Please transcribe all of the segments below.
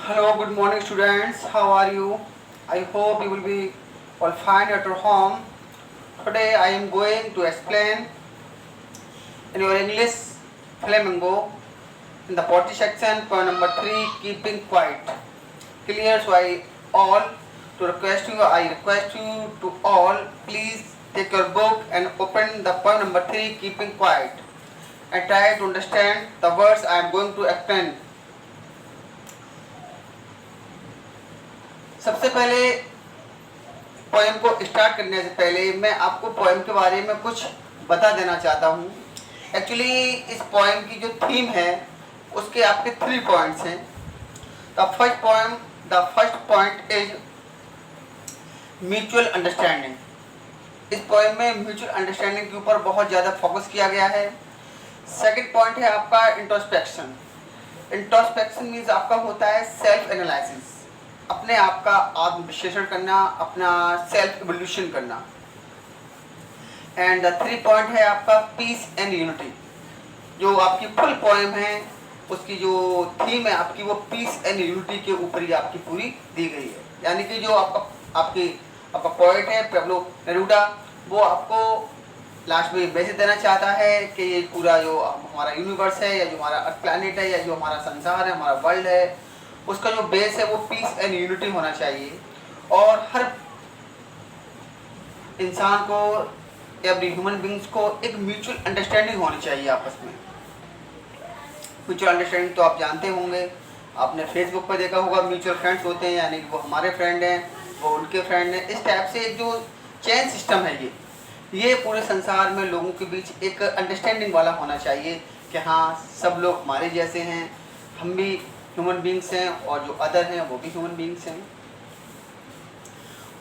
Hello, good morning students. How are you? I hope you will be all fine at your home. Today I am going to explain in your English Flamingo in the potty section point number 3 keeping quiet. Clear, so I request you to all please take your book and open the point number 3 keeping quiet and try to understand the words I am going to explain. सबसे पहले poem को start करने से पहले मैं आपको poem के बारे में कुछ बता देना चाहता हूँ। एक्चुअली इस पोएम की जो थीम है उसके आपके 3 पॉइंट्स हैं। The first point is mutual understanding. इस पोएम में म्यूचुअल अंडरस्टैंडिंग के ऊपर बहुत ज़्यादा फोकस किया गया है। सेकंड पॉइंट है आपका इंट्रोस्पेक्शन। इंट्रोस्पेक्शन मीन्स आपका होता है सेल्फ एनालिसिस, अपने आप का आत्म विश्लेषण करना, अपना सेल्फ इवोल्यूशन करना। एंड द 3 पॉइंट है आपका पीस एंड यूनिटी। जो आपकी फुल पोएम है उसकी जो थीम है आपकी वो पीस एंड यूनिटी के ऊपर ही आपकी पूरी दी गई है। यानी कि जो आपका पोएट है पेब्लो नेरूदा, वो आपको लास्ट में मैसेज देना चाहता है कि ये पूरा जो हमारा यूनिवर्स है या जो हमारा अर्थ प्लैनेट है या जो हमारा संसार है, हमारा वर्ल्ड है, उसका जो बेस है वो पीस एंड यूनिटी होना चाहिए। और हर इंसान को, एवरी ह्यूमन बींग्स को एक म्यूचुअल अंडरस्टैंडिंग होनी चाहिए आपस में। म्यूचुअल अंडरस्टैंडिंग तो आप जानते होंगे, आपने फेसबुक पर देखा होगा, म्यूचुअल फ्रेंड्स होते हैं, यानी कि वो हमारे फ्रेंड हैं, वो उनके फ्रेंड हैं। इस टाइप से एक जो चेन सिस्टम है ये पूरे संसार में लोगों के बीच एक अंडरस्टैंडिंग वाला होना चाहिए कि हाँ सब लोग हमारे जैसे हैं, हम भी ह्यूमन बींग्स हैं और जो अदर हैं वो भी ह्यूमन बींग्स हैं।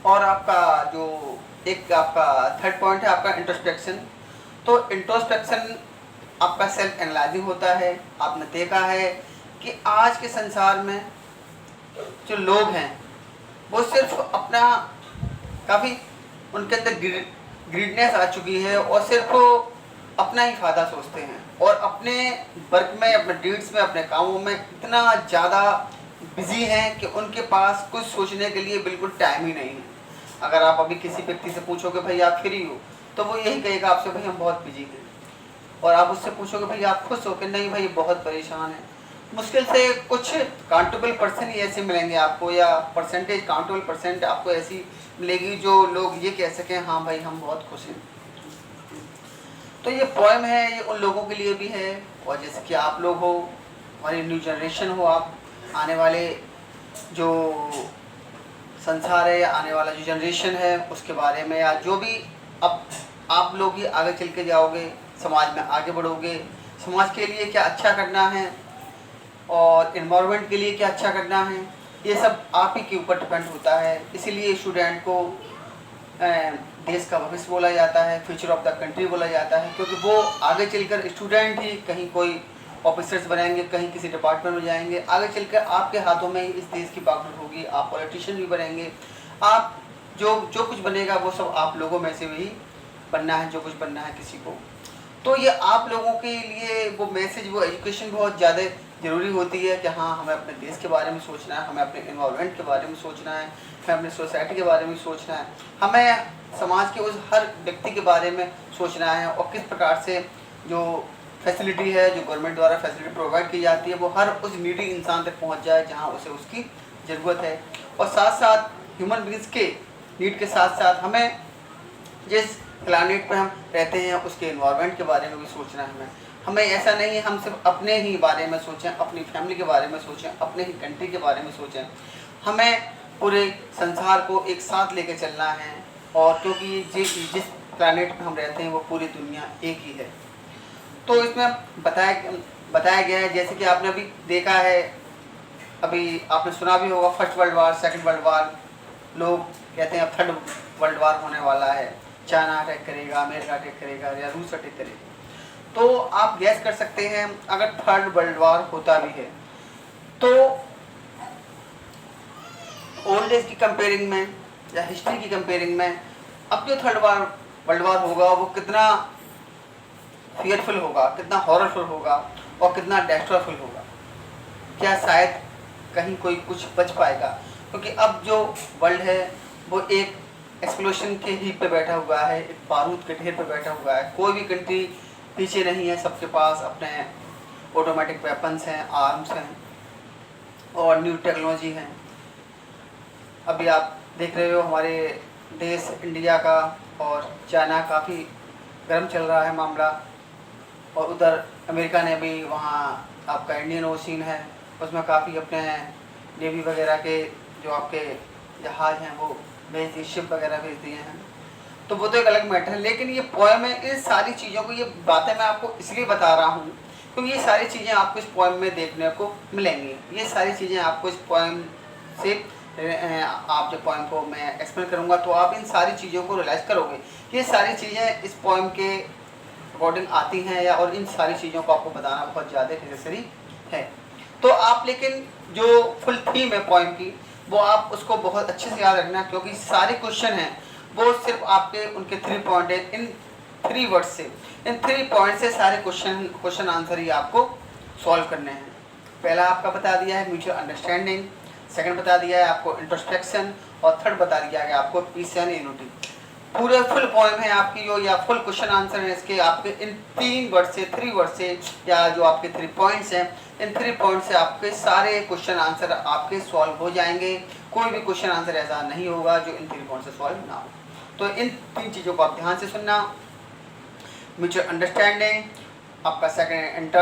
और आपका जो एक आपका थर्ड पॉइंट है आपका इंट्रोस्पेक्शन। तो इंट्रोस्पेक्शन आपका सेल्फ एनालाइजिंग होता है। आपने देखा है कि आज के संसार में जो लोग हैं वो सिर्फ अपना काफ़ी उनके अंदर ग्रीडनेस आ चुकी है और सिर्फ अपना ही फ़ायदा सोचते हैं और अपने वर्क में, अपने डीड्स में, अपने कामों में इतना ज़्यादा बिजी हैं कि उनके पास कुछ सोचने के लिए बिल्कुल टाइम ही नहीं है। अगर आप अभी किसी व्यक्ति से पूछोगे भाई आप फ्री हो, तो वो यही कहेगा आपसे भाई हम बहुत बिजी हैं। और आप उससे पूछोगे भाई आप खुश हो कि नहीं भाई बहुत परेशान है। मुश्किल से कुछ काउंटेबल पर्सन ही ऐसे मिलेंगे आपको, या परसेंटेज काउंटेबल परसेंट आपको ऐसी मिलेगी जो लोग ये कह सकें हाँ भाई हम बहुत खुश हैं। तो ये पोएम है, ये उन लोगों के लिए भी है, और जैसे कि आप लोग हो, हमारी न्यू जनरेशन हो, आप आने वाले जो संसार है, आने वाला जो जनरेशन है उसके बारे में, या जो भी अब आप लोग ही आगे चल के जाओगे, समाज में आगे बढ़ोगे, समाज के लिए क्या अच्छा करना है और इन्वायरमेंट के लिए क्या अच्छा करना है, ये सब आप ही के ऊपर डिपेंड होता है। इसीलिए स्टूडेंट को देश का भविष्य बोला जाता है, फ्यूचर ऑफ द कंट्री बोला जाता है, क्योंकि वो आगे चलकर स्टूडेंट ही कहीं कोई ऑफिसर्स बनेंगे, कहीं किसी डिपार्टमेंट में जाएंगे, आगे चलकर आपके हाथों में ही इस देश की पकड़ होगी, आप पॉलिटिशियन भी बनेंगे। आप जो कुछ बनेगा वो सब आप लोगों में से भी बनना है, जो कुछ बनना है किसी को। तो ये आप लोगों के लिए वो मैसेज, वो एजुकेशन बहुत ज़्यादा ज़रूरी होती है कि हाँ हमें अपने देश के बारे में सोचना है, हमें अपने एनवायरनमेंट के बारे में सोचना है, हमें अपनी सोसाइटी के बारे में सोचना है, हमें समाज के उस हर व्यक्ति के बारे में सोचना है, और किस प्रकार से जो फैसिलिटी है, जो गवर्नमेंट द्वारा फैसिलिटी प्रोवाइड की जाती है, वो हर उस नीडी इंसान तक पहुंच जाए जहां उसे उसकी ज़रूरत है। और साथ साथ ह्यूमन बींग्स के नीड के साथ साथ हमें जिस प्लानेट पे हम रहते हैं उसके एनवायरनमेंट के बारे में भी सोचना है। हमें ऐसा नहीं है हम सिर्फ अपने ही बारे में सोचें, अपनी फैमिली के बारे में सोचें, अपने ही कंट्री के बारे में सोचें। हमें पूरे संसार को एक साथ लेके चलना है, और क्योंकि जिस प्लानेट पे हम रहते हैं वो पूरी दुनिया एक ही है। तो इसमें बताया गया है, जैसे कि आपने अभी देखा है, अभी आपने सुना भी होगा, first world war, second world war, लोग कहते हैं अब थर्ड वर्ल्ड वार होने वाला है, चाइना अटैक करेगा, अमेरिका अटैक करेगा या रूस अटैक करेगा। तो आप गैस कर सकते हैं अगर थर्ड वर्ल्ड वार होता भी है तो ओल्ड एज की कंपेयरिंग में या हिस्ट्री की कंपेयरिंग में अब जो थर्ड वर्ल्ड वार होगा वो कितना फियरफुल होगा, कितना हॉररफुल होगा और कितना डेस्ट्रॉयफुल होगा। क्या शायद कहीं कोई कुछ बच पाएगा, क्योंकि अब जो वर्ल्ड है वो एक एक्सप्लोशन के हीप पे बैठा हुआ है, एक बारूद के ढेर पे बैठा हुआ है। कोई भी कंट्री पीछे नहीं है, सबके पास अपने ऑटोमेटिक वेपन्स हैं, आर्म्स हैं और न्यू टेक्नोलॉजी हैं। अभी आप देख रहे हो हमारे देश इंडिया का और चाइना काफ़ी गर्म चल रहा है मामला, और उधर अमेरिका ने भी वहाँ आपका इंडियन ओशन है उसमें काफ़ी अपने नेवी वगैरह के जो आपके जहाज़ हैं वो भेज दिए, शिप वगैरह भेज दिए हैं। तो वो तो एक अलग मैटर है, लेकिन ये पोएम है, इन सारी चीज़ों को, ये बातें मैं आपको इसलिए बता रहा हूँ क्योंकि ये सारी चीज़ें आपको इस पोएम में देखने को मिलेंगी। ये सारी चीज़ें आपको इस पोएम से आप जब पोएम को मैं एक्सप्लेन करूँगा तो आप इन सारी चीज़ों को रियलाइज़ करोगे। ये सारी चीज़ें इस पोएम के अकॉर्डिंग आती हैं या, और इन सारी चीज़ों को आपको बताना बहुत ज़्यादा नेसेसरी है। तो आप लेकिन जो फुल थीम है पोएम की वो आप उसको बहुत अच्छे से याद रखना, क्योंकि सारे क्वेश्चन हैं वो सिर्फ आपके उनके 3 पॉइंट है, इन 3 वर्ड्स से, इन 3 पॉइंट से सारे क्वेश्चन आंसर ही आपको सॉल्व करने हैं। पहला आपका बता दिया है म्यूचुअल अंडरस्टैंडिंग, सेकंड बता दिया है आपको इंट्रोस्पेक्शन, और थर्ड बता दिया है आपको पीस एंड यूनिटी। पूरे फुल पोएम है आपकी जो, या फुल क्वेश्चन आंसर है इसके आपके इन 3 वर्ड से, 3 वर्ड से, या जो आपके 3 पॉइंट्स हैं, इन 3 पॉइंट से आपके सारे क्वेश्चन आंसर आपके सॉल्व हो जाएंगे। कोई भी क्वेश्चन आंसर ऐसा नहीं होगा जो इन 3 पॉइंट से सॉल्व ना हो। तो इन 3 चीज़ों को आप ध्यान से सुनना, म्यूचुअल अंडरस्टैंडिंग, आपका सेकंड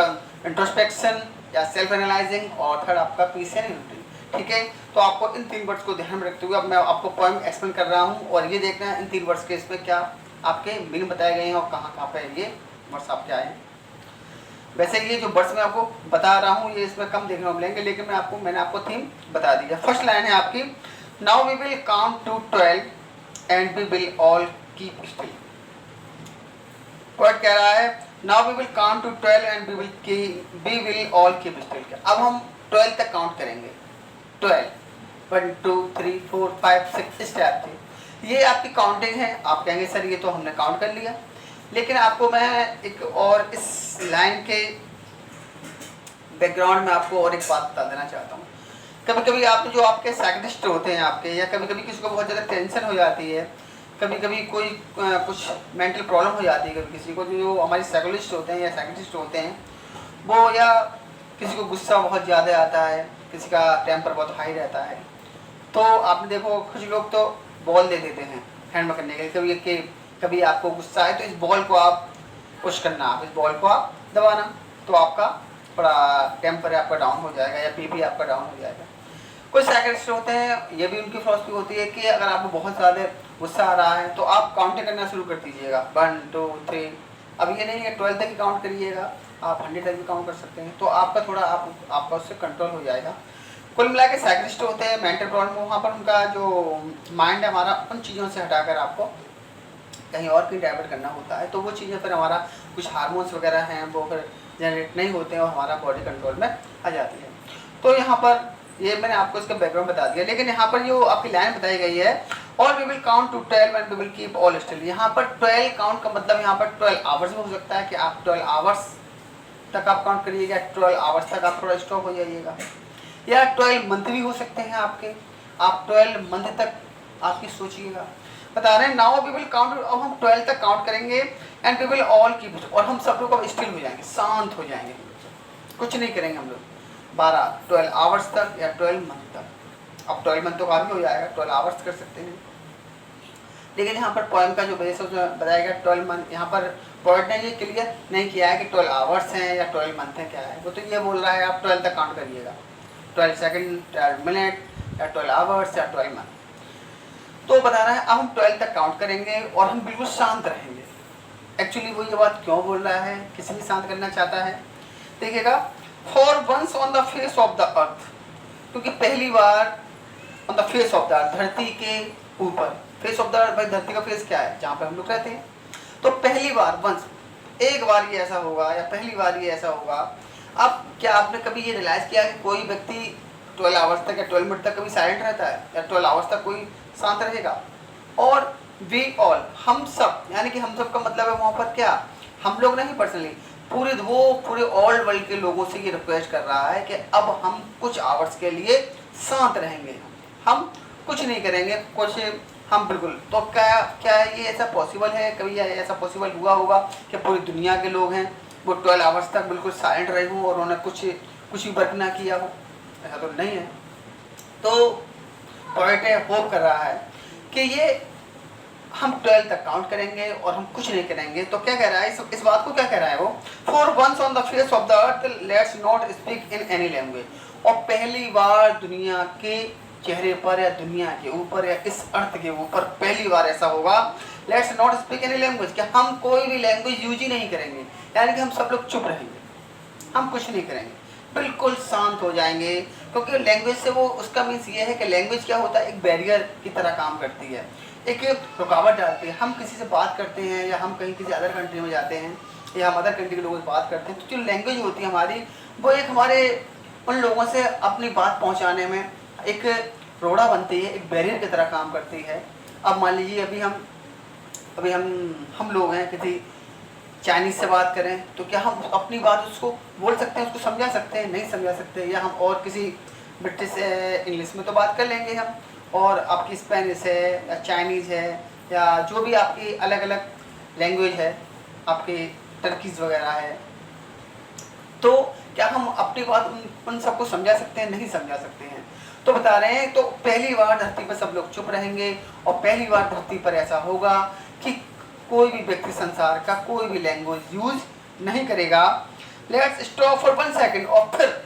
इंट्रोस्पेक्शन या सेल्फ एनालाइजिंग, और थर्ड आपका पीस एंड यूनिटी। ठीक है, तो आपको इन 3 वर्ड्स को ध्यान में रखते हुए अब मैं आपको पोएम एक्सप्लेन कर रहा हूँ, और ये देखना है इन 3 वर्ड्स के इसमें क्या आपके मीनिंग बताए गए हैं और कहाँ कहाँ पे ये वर्ड्स आपके आए हैं। वैसे ये जो वर्ड्स मैं आपको बता रहा हूँ ये इसमें कम देखने को मिलेंगे, लेकिन मैंने आपको थीम बता दी है। फर्स्ट लाइन है आपकी, now we will count to 12 and we will all keep still. Word कह रहा है now we will count to 12 and we will all keep still. अब हम 12 तक काउंट करेंगे, 12, 1 2 3 4 5 6 इस टाइप की ये आपकी काउंटिंग है। आप कहेंगे सर ये तो हमने काउंट कर लिया, लेकिन आपको मैं एक और इस लाइन के बैकग्राउंड में आपको और एक बात बता देना चाहता हूँ। कभी कभी आप जो आपके साइकिट्रिस्ट होते हैं आपके, या कभी कभी किसी को बहुत ज़्यादा टेंशन हो जाती है, कभी कभी कोई कुछ मेंटल प्रॉब्लम हो जाती है, कभी किसी को जो हमारे साइकोलॉजिस्ट होते हैं या साइकिट्रिस्ट होते हैं वो, या किसी को गुस्सा बहुत ज़्यादा आता है, किसी का टेम्पर बहुत हाई रहता है, तो आपने देखो कुछ लोग तो बॉल दे देते हैं हैंड में करने के लिए। कभी आपको गुस्सा है तो इस बॉल को आप पुश करना, आप इस बॉल को आप दबाना, तो आपका थोड़ा टेम्पर आपका डाउन हो जाएगा या बीपी आपका डाउन हो जाएगा। कुछ साइकिट्रिस्ट होते हैं, ये भी उनकी फिलॉसफी होती है कि अगर आपको बहुत ज़्यादा गुस्सा आ रहा है तो आप काउंटिंग करना शुरू कर दीजिएगा, 1 2 3। अब ये नहीं है 12 तक ही काउंट करिएगा, आप 100 तक भी काउंट कर सकते हैं, तो आपका थोड़ा आपका उससे कंट्रोल हो जाएगा। कुल मिला के साइकिट्रिस्ट होते हैं मेंटल प्रॉब्लम, वहाँ पर उनका जो माइंड है हमारा उन चीज़ों से हटाकर आपको कहीं और की डाइवर्ट करना होता है, तो वो चीज़ें फिर हमारा कुछ हार्मोन्स वगैरह हैं वो फिर जनरेट नहीं होते हैं और हमारा बॉडी कंट्रोल में आ जाती है। तो यहाँ पर ये मैंने आपको इसका बैकग्राउंड बता दिया, लेकिन यहाँ पर जो आपकी लाइन बताई गई है और we will count to 12 and we will keep all still, यहाँ पर 12 काउंट का मतलब यहाँ पर 12 आवर्स में हो सकता है कि आप 12 आवर्स तक आप काउंट करिएगा, 12 आवर्स तक आप थोड़ा स्टॉप हो जाइएगा, या 12 मंथ भी हो सकते हैं आपके, आप 12 मंथ तक आपकी सोचिएगा। बता रहे हैं नाउ वी विल काउंट, अब हम 12 तक काउंट करेंगे and we will all keep, और हम सब लोग अब स्टिल हो जाएंगे, शांत हो जाएंगे, कुछ नहीं करेंगे हम लोग 12 आवर्स तक या 12 मंथ तक। अब 12 मंथ तो काफ़ी हो जाएगा, 12 आवर्स कर सकते हैं, लेकिन यहाँ पर पोएम का जो बेस है उसमें बताया गया 12 मंथ। यहाँ पर पोएट ने ये क्लियर नहीं किया है कि 12 आवर्स हैं या 12 मंथ है क्या है, वो तो ये बोल रहा है आप 12 तक काउंट करिएगा, 12 सेकेंड, 12 मिनट या 12 आवर्स या 12 मंथ। तो बता रहा है अब हम 12 तक काउंट करेंगे और हम बिल्कुल शांत रहेंगे। एक्चुअली वो ये बात क्यों बोल रहा है, किसी भी शांत करना चाहता है, देखिएगा, for once on the face of the earth, क्योंकि पहली बार on the face of the earth, धरती के ऊपर, फेस ऑफ द अर्थ, भाई धरती का फेस क्या है, जहाँ पे हम लोग रहते हैं, तो पहली बार वंस, एक बार ये ऐसा होगा या पहली बार ये ऐसा होगा। अब क्या आपने कभी ये रियलाइज़ किया कि कोई व्यक्ति 12 आवर्स तक या 12 मिनट तक कभी साइलेंट रहता है या 12 आवर्स तक कोई शांत रहेगा? और वी ऑल, हम सब, यानी कि हम सब का मतलब है वहाँ पर क्या, हम लोग नहीं पर्सनली, पूरे ऑल वर्ल्ड के लोगों से ये रिक्वेस्ट कर रहा है कि अब हम कुछ आवर्स के लिए शांत रहेंगे, हम कुछ नहीं करेंगे, कुछ हम बिल्कुल। तो क्या क्या ये ऐसा पॉसिबल है? कभी ऐसा पॉसिबल हुआ होगा कि पूरी दुनिया के लोग हैं वो 12 आवर्स तक बिल्कुल साइलेंट रहे हों और उन्होंने कुछ भी वर्क ना किया हो? ऐसा तो नहीं है। तो पॉइंट होप कर रहा है कि ये हम 12 तक काउंट करेंगे और हम कुछ नहीं करेंगे। तो क्या कह रहा है इस बात को? क्या कह रहा है वो? For once on the face of the earth let's not speak in any language. और पहली बार दुनिया के चेहरे पर या दुनिया के ऊपर या इस अर्थ के ऊपर पहली बार ऐसा होगा, let's not speak any language, कि हम कोई भी लैंग्वेज यूज ही नहीं करेंगे। यानी कि हम सब लोग चुप रहेंगे, हम कुछ नहीं करेंगे, बिल्कुल शांत हो जाएंगे। क्योंकि लैंग्वेज से वो उसका मीन्स ये है कि लैंग्वेज क्या होता है, एक बैरियर की तरह काम करती है, एक रुकावट डालती है। हम किसी से बात करते हैं या हम कहीं किसी अदर कंट्री में जाते हैं या हम अदर कंट्री के लोगों से बात करते हैं, तो जो लैंग्वेज होती है हमारी, वो एक हमारे उन लोगों से अपनी बात पहुंचाने में एक रोड़ा बनती है, एक बैरियर की तरह काम करती है। अब मान लीजिए अभी हम लोग हैं, किसी चाइनीज से बात करें तो क्या हम अपनी बात उसको बोल सकते हैं, उसको समझा सकते हैं? नहीं समझा सकते। या हम और किसी ब्रिटिश इंग्लिश में तो बात कर लेंगे हम, और आपकी स्पेनिश है या चाइनीज़ है या जो भी आपकी अलग अलग लैंग्वेज है, आपकी टर्कीज वगैरह है, तो क्या हम अपनी बात उन सबको समझा सकते हैं? नहीं समझा सकते हैं। तो बता रहे हैं, तो पहली बार धरती पर सब लोग चुप रहेंगे और पहली बार धरती पर ऐसा होगा कि कोई भी व्यक्ति संसार का कोई भी लैंग्वेज यूज नहीं करेगा। लेट्स स्टॉप फॉर 1 सेकंड, और फिर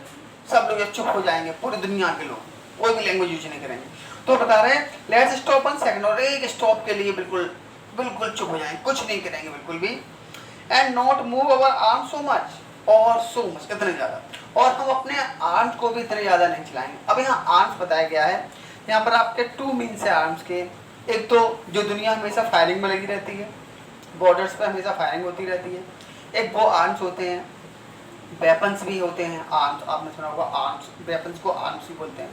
सब लोग चुप हो जाएंगे, पूरी दुनिया के लोग कोई भी लैंग्वेज यूज नहीं करेंगे। तो बता रहे हैं लेट्स स्टॉप 1 सेकंड, और एक स्टॉप के लिए बिल्कुल बिल्कुल चुप हो जाएंगे, कुछ नहीं करेंगे बिल्कुल भी। And not move our arm so much, और सो मच इतने ज़्यादा, और हम अपने आर्म्स को भी इतने ज़्यादा नहीं चलाएंगे। अब यहाँ आर्म्स बताया गया है, यहाँ पर आपके 2 मीन्स है आर्म्स के। एक तो जो दुनिया हमेशा फायरिंग में लगी रहती है, बॉर्डर्स पे हमेशा फायरिंग होती रहती है, एक वो आर्म्स होते हैं, वेपन्स भी होते हैं आर्म्स, आपने सुना होगा आर्म्स, वेपन्स को आर्म्स भी बोलते हैं।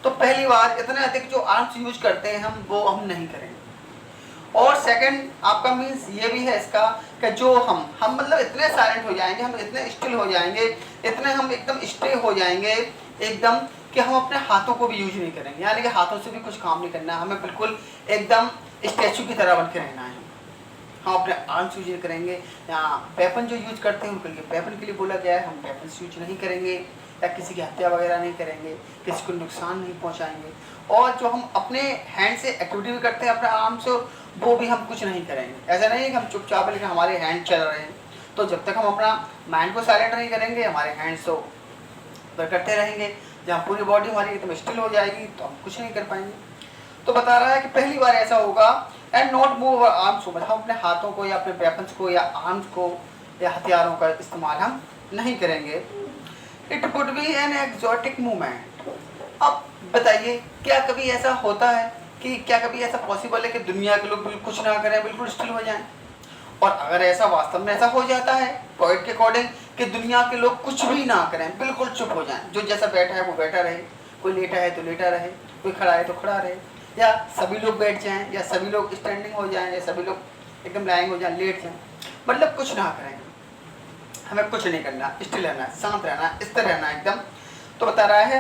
तो पहली बार इतने अधिक जो आर्म्स यूज करते हैं वो हम नहीं करेंगे। और सेकंड आपका मीन्स ये भी है इसका कि जो हम मतलब इतने साइलेंट हो जाएंगे, हम इतने स्टिल हो जाएंगे, इतने हम एकदम स्टे हो जाएंगे एकदम, कि हम अपने हाथों को भी यूज नहीं करेंगे। यानी कि हाथों से भी कुछ काम नहीं करना है, हमें बिल्कुल एकदम स्टैचू की तरह बन के रहना है। हम अपने आर्म्स यूज करेंगे, या वेपन जो यूज करते हैं उनके लिए वेपन के लिए बोला गया है, हम वेपन यूज नहीं करेंगे, या किसी की हत्या वगैरह नहीं करेंगे, किसी को नुकसान नहीं पहुंचाएंगे। और जो हम अपने हैंड से एक्टिविटी भी करते हैं अपने आर्म से, वो भी हम कुछ नहीं करेंगे। ऐसा नहीं है कि हम चुपचाप लेकिन हमारे हैंड चल रहे हैं। तो जब तक हम अपना माइंड को साइलेंट नहीं करेंगे, हमारे हैंड्स तो करते रहेंगे, जहाँ पूरी बॉडी हमारी एकदम स्टिल हो जाएगी तो हम कुछ नहीं कर पाएंगे। तो बता रहा है कि पहली बार ऐसा होगा, and not move our arms so much, हम अपने हाथों को या अपने वेपन्स को या आर्म्स को या हथियारों का इस्तेमाल हम नहीं करेंगे। It would be an exotic movement. अब बताइए, क्या कभी ऐसा होता है कि क्या कभी ऐसा पॉसिबल है कि दुनिया के लोग बिल्कुल कुछ ना करें, बिल्कुल स्टिल हो जाएं? और अगर ऐसा वास्तव में ऐसा हो जाता है पॉइंट के अकॉर्डिंग कि दुनिया के लोग कुछ भी ना करें, बिल्कुल चुप हो जाएं, जो जैसा बैठा है वो बैठा रहे, कोई लेटा है तो लेटा रहे, कोई खड़ा है तो खड़ा रहे, या सभी लोग बैठ जाएं, या सभी लोग स्टैंडिंग हो जाएं, या सभी लोग एकदम लाइंग हो जाएं, लेट जाएं, मतलब कुछ ना करें, हमें कुछ नहीं करना, स्टिल रहना, शांत रहना, स्थिर रहना एकदम। तो बता रहा है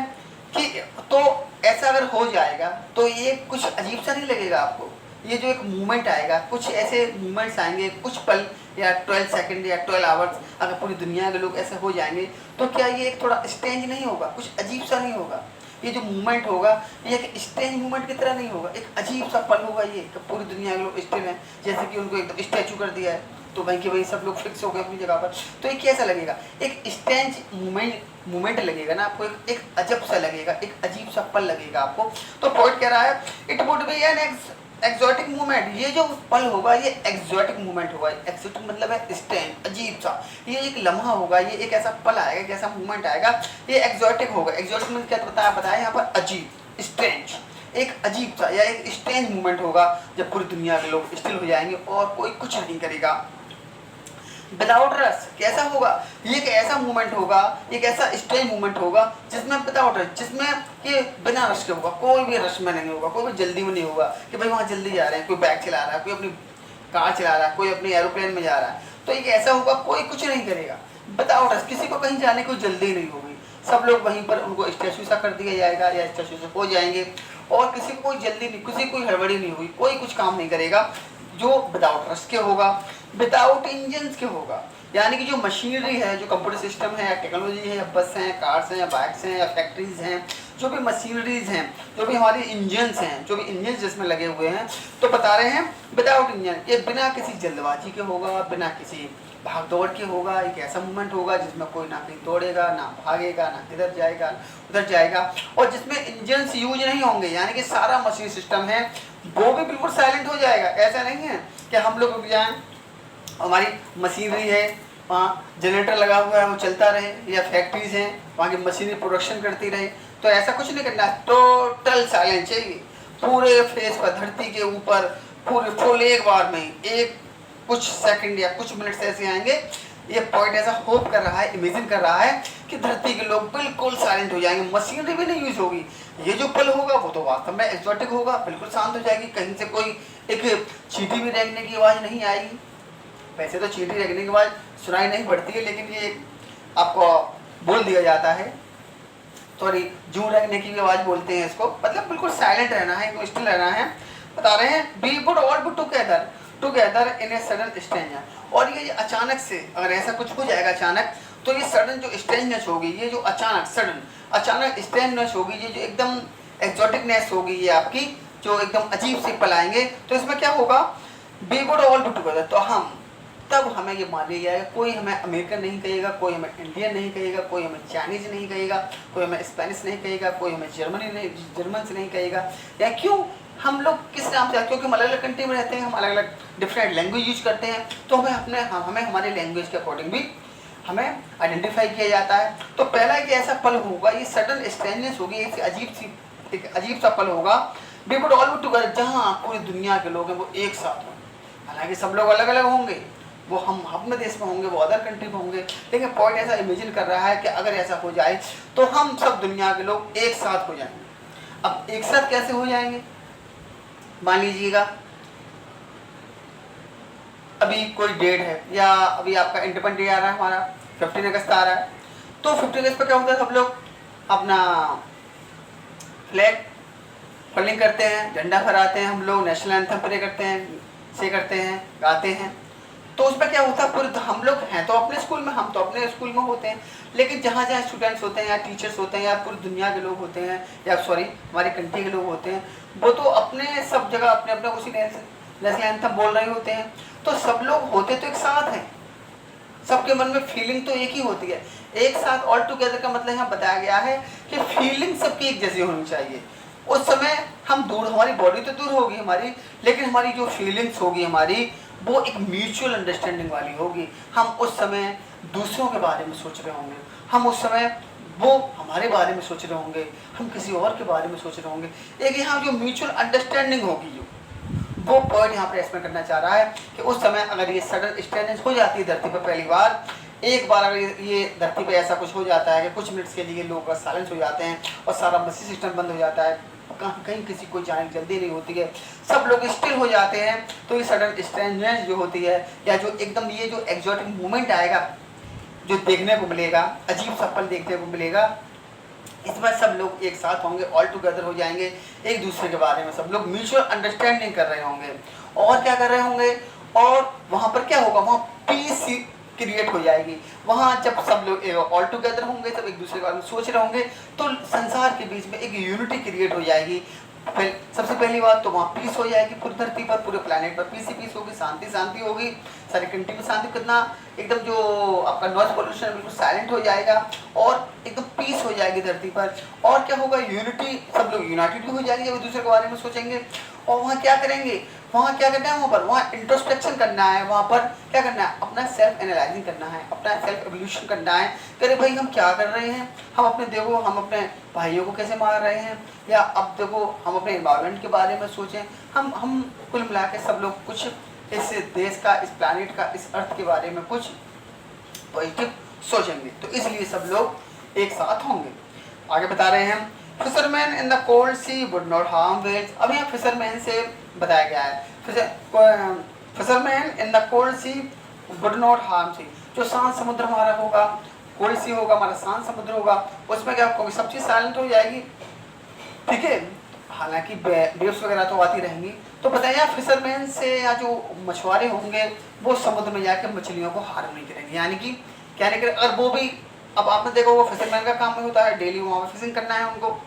कि तो ऐसा अगर हो जाएगा तो ये कुछ अजीब सा नहीं लगेगा आपको? ये जो एक मूवमेंट आएगा, कुछ ऐसे मूवमेंट्स आएंगे, कुछ पल या 12 सेकंड या 12 आवर्स, अगर पूरी दुनिया के लोग ऐसे हो जाएंगे तो क्या ये एक थोड़ा स्ट्रेंज नहीं होगा? कुछ अजीब सा नहीं होगा? ये जो मूवमेंट होगा ये एक स्ट्रेंज मूवमेंट की तरह नहीं होगा, एक अजीब सा पल होगा ये कि पूरी दुनिया के लोग स्टिल हैं, जैसे कि उनको एकदम स्टैचू कर दिया है तो वहीं के वहीं सब लोग फिक्स हो गए अपनी जगह पर। तो ये कैसा लगेगा? एक स्ट्रेंज मूवमेंट लगेगा ना आपको, एक अजब सा लगेगा, एक अजीब सा पल लगेगा आपको। तो पॉइंट कह रहा है it would be an exotic movement, ये जो पल होगा ये एक्सोटिक मूवमेंट होगा। एक्सोटिक मतलब है स्ट्रेंज, अजीब सा, ये एक लम्हा होगा, ये एक ऐसा पल आएगा, एक ऐसा मूवमेंट आएगा, ये एक्सोटिक होगा। एक्सोटिक मतलब क्या बताया यहाँ पर? अजीब, स्ट्रेंज, एक अजीब सा या एक स्ट्रेंज मूवमेंट होगा जब पूरी दुनिया के लोग स्टिल हो जाएंगे और कोई कुछ नहीं करेगा। विदाउट रश कैसा होगा? ये एक ऐसा मूवमेंट होगा, एक ऐसा स्ट्रेंज मूवमेंट होगा जिसमें विदाउट रश, जिसमें ये बिना रश के होगा, कोई भी रश में नहीं होगा, कोई भी जल्दी में नहीं होगा कि भाई वहाँ जल्दी जा रहे हैं, कोई बाइक चला रहा है, कोई अपनी कार चला रहा है, कोई अपनी एरोप्लेन में जा रहा है, तो एक ऐसा होगा कोई कुछ नहीं करेगा, बताओ किसी को कहीं जाने को जल्दी नहीं होगी, सब लोग वहीं पर उनको स्टैचू सा कर दिया जाएगा या स्टैचू से हो जाएंगे, और किसी को कोई जल्दी नहीं, किसी को कोई हड़बड़ी नहीं हुई, कोई कुछ काम नहीं करेगा जो विदाउट रस के होगा, विदाउट इंजन के होगा। यानी कि जो मशीनरी है, जो कंप्यूटर सिस्टम है या टेक्नोलॉजी है या बस हैं, कार्स हैं या बाइक्स हैं या फैक्ट्रीज हैं, जो भी मशीनरीज हैं, जो भी हमारी इंजन्स हैं, जो भी इंजन जिसमें लगे हुए हैं, तो बता रहे हैं विदाउट इंजन, ये बिना किसी जल्दबाजी के होगा, बिना किसी भाग दौड़ के होगा। एक ऐसा मूवमेंट होगा जिसमें कोई ना कहीं दौड़ेगा, ना भागेगा, ना किधर जाएगा उधर जाएगा, और जिसमें इंजन यूज नहीं होंगे, यानी कि सारा मशीन सिस्टम है वो भी बिल्कुल साइलेंट हो जाएगा। ऐसा नहीं है कि हम लोग रुक जाएं, हमारी मशीनरी है वहाँ जनरेटर लगा हुआ है वो चलता रहे, या फैक्ट्रीज हैं वहाँ की मशीनरी प्रोडक्शन करती रहे, तो ऐसा कुछ नहीं करना, टोटल साइलेंस चाहिए पूरे फेस पर, धरती के ऊपर पूरे फुल एक बार में, एक कुछ सेकंड या कुछ मिनट्स ऐसे आएंगे। ये पॉइंट ऐसा होप कर रहा है, इमेजिन कर रहा है कि धरती के लोग बिल्कुल साइलेंट हो जाएंगे, मशीनरी भी नहीं यूज होगी। ये जो पल होगा वो तो वास्तव में एक्सोटिक होगा, बिल्कुल शांत हो जाएगी, कहीं से कोई एक चींटी भी रेंगने की आवाज़ नहीं आएगी। वैसे तो चींटी रेंगने की आवाज़ सुनाई नहीं पड़ती है, लेकिन ये आपको बोल दिया जाता है, सॉरी जू रेंगने की भी आवाज़ बोलते हैं इसको, मतलब बिल्कुल साइलेंट रहना है, स्टिल रहना है। बता रहे हैं we would all be together in a sudden stranger, और ये अचानक से अगर ऐसा कुछ हो जाएगा अचानक, तो ये सडन जो स्ट्रेंजनेस होगी, ये जो अचानक स्ट्रेंजनेस होगी, ये जो एकदम एक्सोटिकनेस होगी, ये आपकी जो एकदम अजीब से पल आएंगे, तो इसमें क्या होगा, we would all be together, तो हम तब हमें ये मान लिया जाएगा, कोई हमें अमेरिकन नहीं कहेगा, कोई हमें इंडियन नहीं कहेगा, कोई हमें चाइनीज नहीं कहेगा, कोई हमें स्पेनिश नहीं कहेगा, कोई हमें जर्मन से नहीं कहेगा। या क्यों, हम लोग किस नाम से, क्योंकि हम अलग अलग कंट्री में रहते हैं, हम अलग अलग डिफरेंट लैंग्वेज यूज करते हैं, तो हमें हमारे लैंग्वेज के अकॉर्डिंग भी हमें आइडेंटिफाई किया जाता है। तो पहला एक ऐसा पल होगा, ये सडन स्ट्रेंजनेस होगी, एक अजीब सा पल होगा, we would all be together, जहाँ पूरी दुनिया के लोग हैं वो एक साथ हों। हालांकि सब लोग अलग अलग होंगे, वो हम अपने देश में होंगे, वो अदर कंट्री में होंगे, लेकिन पॉइंट ऐसा इमेजिन कर रहा है कि अगर ऐसा हो जाए तो हम सब दुनिया के लोग एक साथ हो जाएंगे। अब एक साथ कैसे हो जाएंगे, मान लीजिएगा अभी कोई डेट है, या अभी आपका इंडिपेंडेंस डे आ रहा है, हमारा 15 अगस्त आ रहा है, तो 15 अगस्त पर क्या होता है, सब लोग अपना फ्लैग फलिंग करते हैं, झंडा फहराते हैं, हम लोग नेशनल एंथम प्ले करते हैं, से करते हैं, गाते हैं। तो उसमें क्या होता है, पूरे हम लोग हैं तो अपने स्कूल में, हम तो अपने स्कूल में होते हैं, लेकिन जहाँ जहाँ स्टूडेंट्स होते हैं या टीचर्स होते हैं या पूरी दुनिया के लोग होते हैं, या सॉरी हमारी कंट्री के लोग होते हैं, वो तो अपने सब जगह अपने अपने उसी नेशनल एंथम बोल रहे होते हैं। तो सब लोग होते तो एक साथ हैं, सबके मन में फीलिंग तो एक ही होती है, एक साथ ऑल टुगेदर का मतलब यहाँ बताया गया है कि फीलिंग सबकी एक जैसी होनी चाहिए। उस समय हम दूर, हमारी बॉडी तो दूर होगी हमारी, लेकिन हमारी जो फीलिंग्स होगी हमारी, वो एक म्यूचुअल अंडरस्टैंडिंग वाली होगी। हम उस समय दूसरों के बारे में सोच रहे होंगे, हम उस समय वो हमारे बारे में सोच रहे होंगे, हम किसी और के बारे में सोच रहे होंगे। एक यहाँ जो म्यूचुअल अंडरस्टैंडिंग होगी, जो वो पॉइंट यहाँ पर एक्सप्लेन करना चाह रहा है कि उस समय अगर ये सडन स्ट्रेंजनेस हो जाती है धरती पर पहली बार, एक बार अगर ये धरती पे ऐसा कुछ हो जाता है कि कुछ मिनट्स के लिए लोग साइलेंस हो जाते हैं और सारा मशीन सिस्टम बंद हो जाता है, कहीं किसी को जाने की जल्दी नहीं होती है, सब लोग स्टिल हो जाते हैं, तो ये सडन स्ट्रेंजनेस जो होती है, या जो एकदम ये जो एक्सोटिक मूवमेंट आएगा, जो देखने को मिलेगा, अजीब सा पल देखने को मिलेगा, इसमें सब लोग एक साथ होंगे, ऑल टुगेदर हो जाएंगे, एक दूसरे के बारे में सब लोग म्यूचुअल अंडरस्टैंडिंग कर रहे होंगे। और क्या कर रहे होंगे, और वहाँ पर क्या होगा, वहाँ पीस क्रिएट हो जाएगी। वहाँ जब सब लोग ऑल टुगेदर होंगे, सब एक दूसरे के बारे में सोच रहे होंगे, तो संसार के बीच में एक यूनिटी क्रिएट हो जाएगी। सबसे पहली बात तो वहाँ पीस हो जाएगी, पूरी धरती पर, पूरे प्लेनेट पर पीस ही पीस होगी, शांति शांति होगी, सारी कंट्री में शांति, कितना एकदम जो आपका नॉइज पोल्यूशन बिल्कुल साइलेंट हो जाएगा और एकदम पीस हो जाएगी धरती पर। और क्या होगा, यूनिटी, सब लोग यूनाइटेड भी हो जाएंगे जब एक दूसरे के बारे में सोचेंगे। और वहाँ क्या करेंगे, वहाँ क्या करना है, वहाँ इंट्रोस्पेक्शन करना है, वहाँ पर क्या करना है, अपना सेल्फ एनालाइजिंग करना है, अपना सेल्फ एवोल्यूशन करना है। अरे भाई हम क्या कर रहे हैं, हम अपने देखो, हम अपने भाइयों को कैसे मार रहे हैं, या अब देखो हम अपने एनवायरनमेंट के बारे में सोचें। हम कुल मिला के सब लोग कुछ इस देश का, इस प्लैनेट का, इस अर्थ के बारे में कुछ पॉजिटिव सोचेंगे, तो इसलिए सब लोग एक साथ होंगे। आगे बता रहे हैं fisherman in the cold sea would not harm whales. अब यहाँ फिशरमैन से बताया गया है, fisherman in the cold sea would not harm sea. जो शांत समुद्र हमारा होगा, कोई सी होगा हमारा शांत समुद्र होगा, उसमें क्या होगा, सब चीज़ साइलेंट हो जाएगी, ठीक है। हालांकि वेव्स वगैरह तो आती रहेंगी। तो बताइए फिशरमैन से या जो मछुआरे होंगे वो समुद्र में जाकर मछलियों को हार्म नहीं करेंगे, यानी कि क्या नहीं करें। और वो भी, अब आपने देखा वो फिशरमैन का काम होता है डेली वहाँ पे फिशिंग करना है उनको।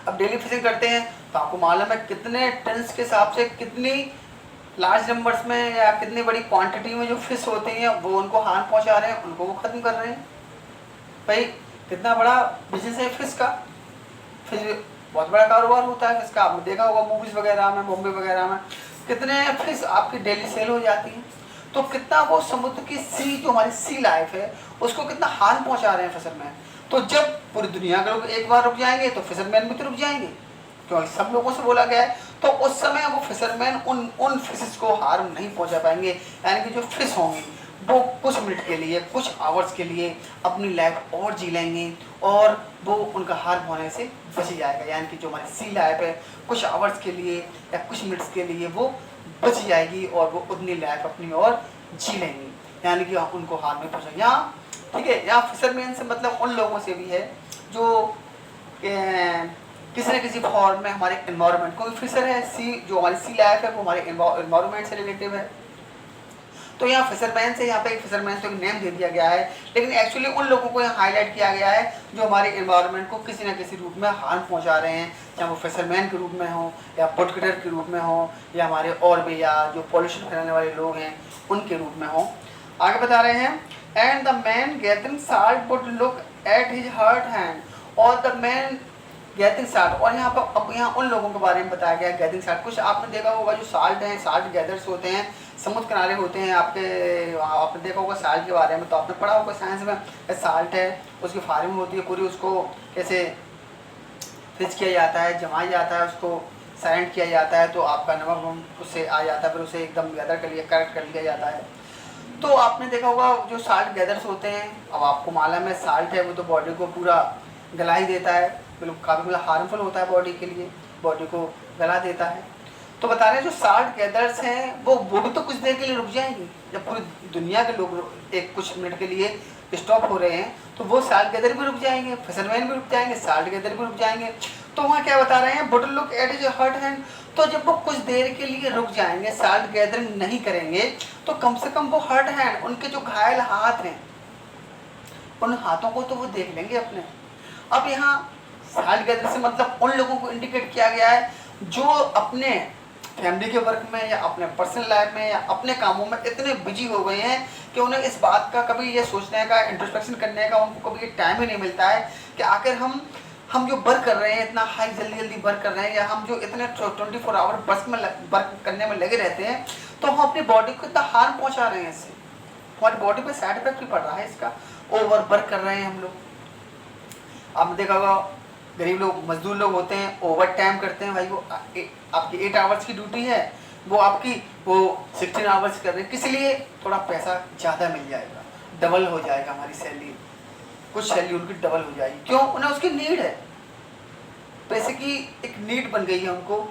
अब डेली फिशिंग करते हैं तो आपको मालूम है कितने टन्स के हिसाब से, कितनी लार्ज नंबर्स में या कितनी बड़ी क्वांटिटी में जो फिश होती हैं वो उनको हार्म पहुंचा रहे हैं, उनको वो ख़त्म कर रहे हैं। भाई कितना बड़ा बिजनेस है फिश का। फिश बहुत बड़ा कारोबार होता है फिश का। आपने देखा होगा मूवीज़ वगैरह में, बॉम्बे वगैरह में कितने फिश आपकी डेली सेल हो जाती है। तो कितना वो समुद्र की सी, जो हमारी सी लाइफ है उसको कितना हार्म पहुंचा रहे हैं फिशरमैन। तो जब पूरी दुनिया के लोग एक बार रुक जाएंगे तो फिशरमैन भी तो रुक जाएंगे, क्योंकि सब लोगों से बोला गया है। तो उस समय वो फिशरमैन उन फिशेस को हार्म नहीं पहुंचा पाएंगे, यानी कि जो फिश होंगे वो कुछ मिनट के लिए, कुछ आवर्स के लिए अपनी लाइफ और जी लेंगे और वो उनका हार्म होने से बच जाएगा। यानी कि जो हमारी सी लाइफ है कुछ आवर्स के लिए या कुछ मिनट्स के लिए वो बच जाएगी और वो उतनी लाइफ अपनी और जी लेंगी, यानी कि उनको हार्म नहीं पहुँचा। यहाँ ठीक है, यहाँ फिशरमैन से मतलब उन लोगों से भी है जो किसी न किसी फॉर्म में हमारे एनवायरनमेंट, कोई फिशर है सी, जो हमारी सी लाइफ है वो हमारे एनवायरनमेंट से रिलेटिव है। तो यहाँ फिशरमैन से, यहाँ पे एक फिशरमैन से एक नेम दे दिया गया है, लेकिन एक्चुअली उन लोगों को यहाँ हाईलाइट किया गया है जो हमारे एनवायरनमेंट को किसी न किसी रूप में हार्म पहुँचा रहे हैं, चाहे वो फिशरमैन के रूप में हो या पुटकटर के रूप में हो या हमारे और भी या जो पॉल्यूशन फैलाने वाले लोग हैं उनके रूप में हो। आगे बता रहे हैं, and the man gathering salt would look at his hurt hand, और द मैन गैदरिंग साल्ट, और यहाँ पर अब यहाँ उन लोगों के बारे में बताया गया गैदरिंग साल्ट। कुछ आपने देखा होगा जो साल्ट हैं, साल्ट गैदर्स होते हैं, समुद्र किनारे होते हैं आपके, आपने देखा होगा साल्ट के बारे में, तो आपने पढ़ा होगा साइंस में। साल्ट है उसकी फार्मिंग होती है पूरी, उसको कैसे फ्रिज किया जाता है, जमाया जाता है, उसको साइलेंट किया जाता है तो आपका नमक उससे आ जाता है, फिर उसे एकदम गैदर कर लिया, करेक्ट कर लिया जाता है। तो आपने देखा होगा जो साल्ट गैदर्स होते हैं, अब आपको मालूम है साल्ट है वो तो बॉडी को पूरा गला ही देता है, बिल्कुल काफ़ी मतलब हार्मफुल होता है बॉडी के लिए, बॉडी को गला देता है। तो बता रहे हैं जो साल्ट गैदर्स हैं वो भी तो कुछ देर के लिए रुक जाएंगे। जब पूरी दुनिया के लोग एक कुछ मिनट के लिए स्टॉप हो रहे हैं तो वो साल्ट गैदर भी रुक जाएंगे, फिशरमैन भी रुक जाएंगे, साल्ट गैदर भी रुक जाएंगे। तो वहाँ क्या बता रहे हैं, would look at his hurt hand, तो जब वो कुछ देर के लिए रुक जाएंगे, साल्ट गैदरिंग नहीं करेंगे, तो कम से कम वो हर्ट हैंड, उनके जो घायल हाथ हैं उन हाथों को तो वो देख लेंगे अपने। अब यहाँ साल्ट गैदरिंग से मतलब उन लोगों को इंडिकेट किया गया है जो अपने फैमिली के वर्क में या अपने पर्सनल लाइफ में या अपने कामों में इतने बिजी हो गए हैं कि उन्हें इस बात का कभी ये सोचने का, इंट्रोस्पेक्शन करने का उनको कभी ये टाइम ही नहीं मिलता है कि आखिर हम जो वर्क कर रहे हैं, इतना हाई जल्दी जल्दी वर्क कर रहे हैं, या हम जो इतने 24 आवर वर्क करने में लगे रहते हैं, तो हम अपनी बॉडी को इतना हार्म पहुंचा रहे हैं। इससे हमारी बॉडी पे साइड इफेक्ट भी पड़ रहा है इसका। ओवर वर्क कर रहे हैं हम लोग। आपने देखा होगा गरीब लोग, मजदूर लोग होते हैं, ओवर टाइम करते हैं। भाई वो आपकी 8 आवर्स की ड्यूटी है, वो आपकी वो 16 आवर्स कर रहे हैं, किस लिए? थोड़ा पैसा ज़्यादा मिल जाएगा, डबल हो जाएगा हमारी सैलरी, कुछ सैलरी उनकी डबल हो जाएगी। क्यों? उन्हें उसकी नीड है, पैसे की एक नीड बन गई है उनको।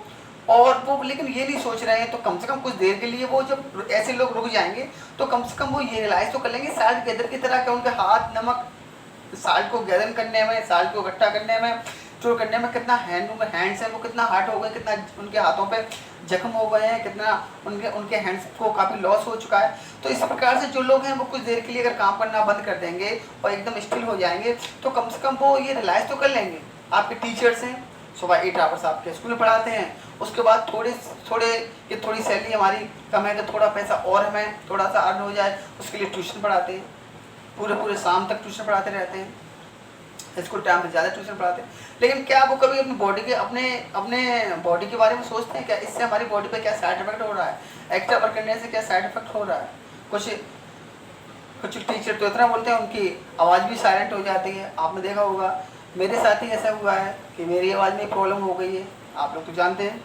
और वो लेकिन ये नहीं सोच रहे हैं, तो कम से कम कुछ देर के लिए वो जब ऐसे लोग रुक जाएंगे तो कम से कम वो ये रियलाइज तो कर लेंगे साल्ट गैदर की तरह कि उनके हाथ नमक साल्ट को गैदर करने में, साल्ट को इकट्ठा करने में, स्टोर करने में कितना हैंड्स हैं वो कितना हार्ड हो गए, कितना उनके हाथों पे जख्म हो गए हैं, कितना उनके हैंड्स को काफ़ी लॉस हो चुका है। तो इस प्रकार से जो लोग हैं वो कुछ देर के लिए अगर काम करना बंद कर देंगे और एकदम स्टिल हो जाएंगे तो कम से कम वो ये रियलाइज़ तो कर लेंगे। आपके टीचर्स हैं, सुबह 8 आवर्स आपके स्कूल में पढ़ाते हैं, उसके बाद थोड़ी सैलरी हमारी कम है तो थोड़ा पैसा और हमें थोड़ा सा अर्न हो जाए, उसके लिए ट्यूशन पढ़ाते हैं, पूरे शाम तक ट्यूशन पढ़ाते रहते हैं, स्कूल टाइम में ज़्यादा ट्यूशन पढ़ाते हैं। लेकिन क्या वो कभी अपनी बॉडी के अपने बॉडी के बारे में सोचते हैं क्या? इससे हमारी बॉडी पे क्या साइड इफेक्ट हो रहा है, एक्स्ट्रा वर्क करने से क्या साइड इफेक्ट हो रहा है? कुछ टीचर तो इतना बोलते हैं उनकी आवाज़ भी साइलेंट हो जाती है। आपने देखा होगा, मेरे साथ ही ऐसा हुआ है कि मेरी आवाज़ में प्रॉब्लम हो गई है, आप लोग तो जानते हैं।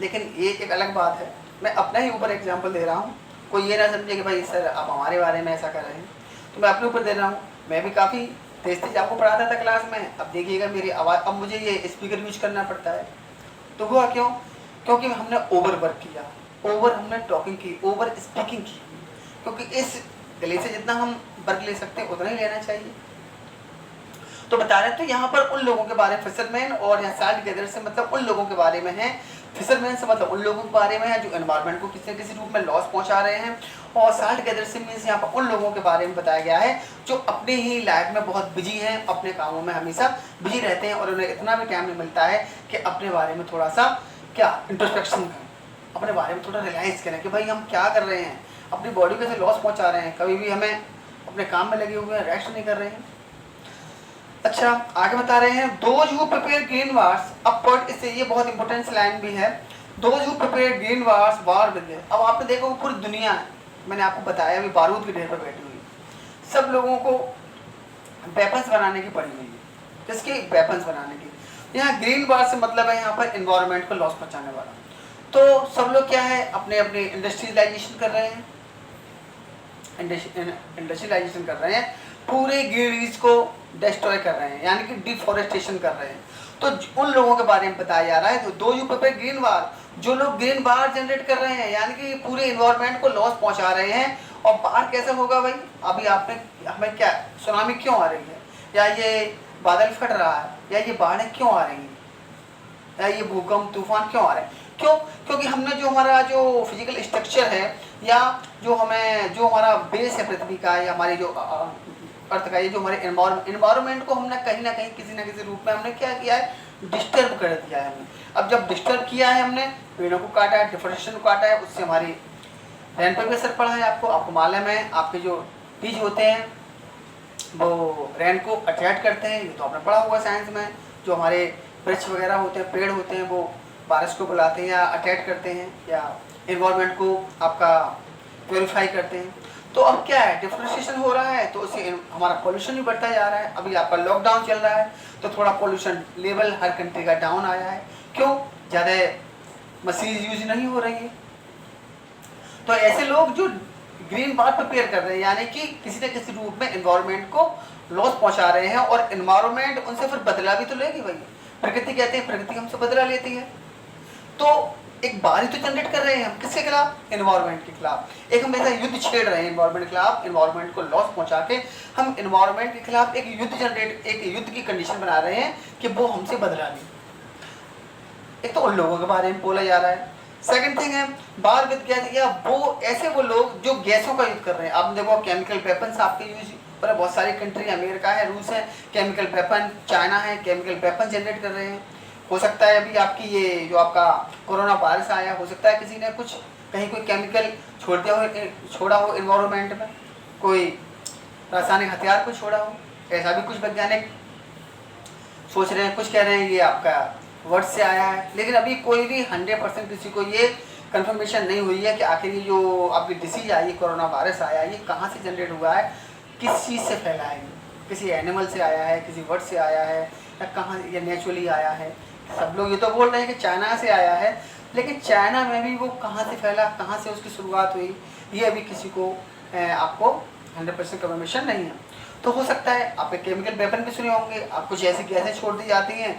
लेकिन ये एक अलग बात है, मैं अपना ही ऊपर एग्जांपल दे रहा हूँ, कोई ये ना समझे कि भाई सर आप हमारे बारे में ऐसा कर रहे हैं, तो मैं अपने ऊपर दे रहा हूँ। मैं भी काफ़ी तेज आपको पढ़ाता था क्लास में, अब देखिएगा मेरी आवाज़, अब मुझे ये स्पीकर यूज करना पड़ता है। तो हुआ क्यों? क्योंकि हमने ओवर वर्क किया। ओवर हमने टॉकिंग की, ओवर स्पीकिंग की, क्योंकि इस गले से जितना हम वर्क ले सकते हैं उतना ही लेना चाहिए। तो बता रहे हैं, तो यहाँ पर उन लोगों के बारे में फिशरमैन, और यहाँ साल्ट गैदर से मतलब उन लोगों के बारे में है, फिशरमैन से मतलब उन लोगों के बारे में है जो एनवायरनमेंट को किसी न किसी रूप में लॉस पहुंचा रहे हैं, और साल्ट गैदर से मीन्स यहाँ पर उन लोगों के बारे में बताया गया है जो अपने ही लाइफ में बहुत बिजी हैं, अपने कामों में हमेशा बिजी रहते हैं और उन्हें इतना भी टाइम नहीं मिलता है कि अपने बारे में थोड़ा सा क्या इंट्रोस्पेक्शन करें, अपने बारे में थोड़ा रियलाइज़ करें कि भाई हम क्या कर रहे हैं, अपनी बॉडी को कैसे लॉस पहुँचा रहे हैं, कभी भी हमें अपने काम में लगे हुए हैं, रेस्ट नहीं कर रहे हैं। अच्छा, आगे बता रहे हैं, those who prepare green wars upward, इससे ये बहुत इंपॉर्टेंट लाइन भी है, those who prepare green wars war with. अब आपने देखा वो पूरी दुनिया है, मैंने आपको बताया अभी बारूद के ढेर पर बैठी हुई, सब लोगों को वेपन्स बनाने की पड़ी हुई है, जिसके वेपन्स बनाने की। यहाँ ग्रीन वार से मतलब है यहाँ पर एनवायरनमेंट को लॉस पहुँचाने वाला। तो सब लोग क्या है अपने अपने इंडस्ट्रियलाइजेशन कर रहे हैं, इंडस्ट्रियलाइजेशन कर रहे हैं, पूरे ग्रीनरीज को डिस्ट्रॉय कर रहे हैं, यानी कि डिफॉरेस्टेशन कर रहे हैं। तो उन लोगों के बारे में बताया जा रहा है, तो दो यू प्रिपेयर ग्रीन वार, जो लोग ग्रीन बार जनरेट कर रहे हैं, यानी कि पूरे इन्वायरमेंट को लॉस पहुंचा रहे हैं। और बाढ़ कैसे होगा भाई, अभी आपने हमें क्या सुनामी क्यों आ रही है, या ये बादल फट रहा है, या ये बाढ़ें क्यों आ रही हैं, या ये भूकंप तूफान क्यों आ रहे हैं, क्यों? क्योंकि हमने जो हमारा जो फिजिकल स्ट्रक्चर है, या जो हमारा बेस है पृथ्वी का, या हमारी जो अर्थ का, ये जो हमारे एनवायरनमेंट को हमने कहीं ना कहीं किसी न किसी रूप में हमने क्या किया है, डिस्टर्ब कर दिया है हमने। अब जब डिस्टर्ब किया है हमने, पेड़ों को काटा है, डिफोरेस्टेशन को काटा है, उससे हमारी रैन पर भी असर पड़ा है। आपको मालूम है, आपके जो बीज होते हैं वो रैन को अट्रैक्ट करते हैं, ये तो आपने पढ़ा होगा साइंस में। जो हमारे वृक्ष वगैरह होते हैं, पेड़ होते हैं, वो बारिश को बुलाते हैं या अट्रैक्ट करते हैं, या एनवायरनमेंट को आपका प्योरीफाई करते हैं। तो अब क्या है, डिफोरेस्टेशन हो रहा है, तो उससे हमारा पोल्यूशन भी बढ़ता जा रहा है। अभी आपका लॉकडाउन चल रहा है, तो थोड़ा पोल्यूशन लेवल हर कंट्री का डाउन आया है। क्यों? ज़्यादा मशीन यूज नहीं हो रही है। तो ऐसे लोग जो ग्रीन बार प्रिपेयर कर रहे हैं, यानी कि किसी न किसी रूप में एनवायरनमेंट को लॉस पहुंचा रहे हैं, और एनवायरनमेंट उनसे फिर बदला भी तो लेगी भाई। प्रकृति कहते हैं, प्रकृति हमसे बदला लेती है। तो एक बारी तो जनरेट कर रहे हैं हम, किसके खिलाफ? एनवायरनमेंट के खिलाफ। एक हम ऐसा युद्ध छेड़ रहे हैं एनवायरनमेंट के खिलाफ, एनवायरनमेंट को लॉस पहुंचा के हम एनवायरनमेंट के खिलाफ एक युद्ध की कंडीशन बना रहे हैं कि वो हमसे बदला ले। एक तो उन लोगों के बारे में बोला जा रहा है। सेकंड थिंग है बार विद गैस, या वो लोग जो गैसों का यूज कर रहे हैं। आप देखो केमिकल वेपन्स आपके यूज पर बहुत सारी कंट्री, अमेरिका है, रूस है, केमिकल वेपन, चाइना है, केमिकल वेपन जनरेट कर रहे हैं। हो सकता है अभी आपकी ये जो आपका कोरोना वायरस आया, हो सकता है किसी ने कुछ कहीं कोई केमिकल छोड़ा हो एनवायरनमेंट में, कोई रासायनिक हथियार को छोड़ा हो। ऐसा भी कुछ वैज्ञानिक सोच रहे हैं, कुछ कह रहे हैं ये आपका वर्ड से आया है, लेकिन अभी कोई भी 100% किसी को ये कंफर्मेशन नहीं हुई है कि आखिर ये जो आपकी डिसीज आई, कोरोना वायरस आया, ये कहाँ से जनरेट हुआ है, किस चीज़ से फैला है, किसी एनिमल से आया है, किसी वर्ड से आया है, या कहाँ ये नेचुरली आया है। सब लोग ये तो बोल रहे हैं कि चाइना से आया है, लेकिन चाइना में भी वो कहाँ से फैला, कहाँ से उसकी शुरुआत हुई, ये अभी किसी को आपको 100% कंफर्मेशन नहीं है। तो हो सकता है आपके केमिकल वेपन भी सुने होंगे, आप कुछ ऐसी गैसें छोड़ दी जाती हैं